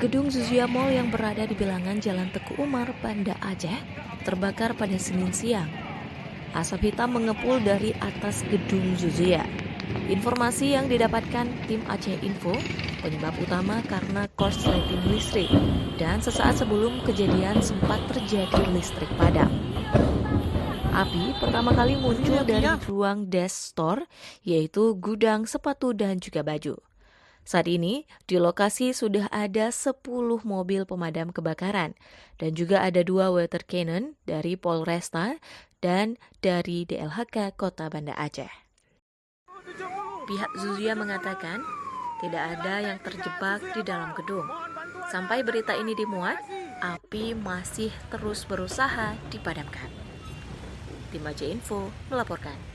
Gedung Zuzia Mall yang berada di bilangan Jalan Teguh Umar, Banda Aceh, terbakar pada Senin siang. Asap hitam mengepul dari atas gedung Zuzia. Informasi yang didapatkan tim Aceh Info, penyebab utama karena korsleting listrik, dan sesaat sebelum kejadian sempat terjadi listrik padam. Api pertama kali muncul dari ruang desk store, yaitu gudang sepatu dan juga baju. Saat ini, di lokasi sudah ada 10 mobil pemadam kebakaran dan juga ada 2 water cannon dari Polresta dan dari DLHK Kota Banda Aceh. Pihak Zuzia mengatakan tidak ada yang terjebak di dalam gedung. Sampai berita ini dimuat, api masih terus berusaha dipadamkan. Tim Aceh Info melaporkan.